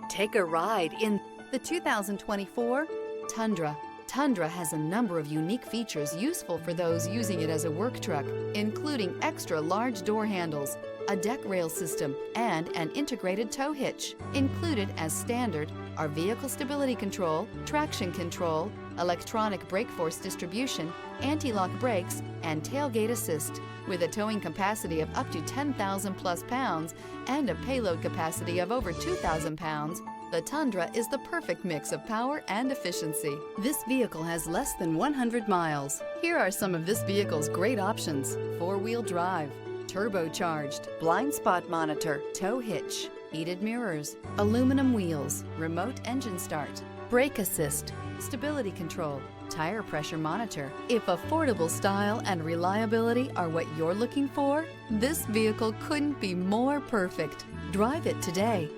Take a ride in the 2024 Tundra. Tundra has a number of unique features useful for those using it as a work truck, including extra large door handles, a deck rail system, and an integrated tow hitch. Included as standard are vehicle stability control, traction control, electronic brake force distribution, anti-lock brakes, and tailgate assist. With a towing capacity of up to 10,000 plus pounds and a payload capacity of over 2,000 pounds, the Tundra is the perfect mix of power and efficiency. This vehicle has less than 100 miles. Here are some of this vehicle's great options: four-wheel drive, turbocharged, blind spot monitor, tow hitch, heated mirrors, aluminum wheels, remote engine start, brake assist, stability control, tire pressure monitor. If affordable style and reliability are what you're looking for, this vehicle couldn't be more perfect. Drive it today.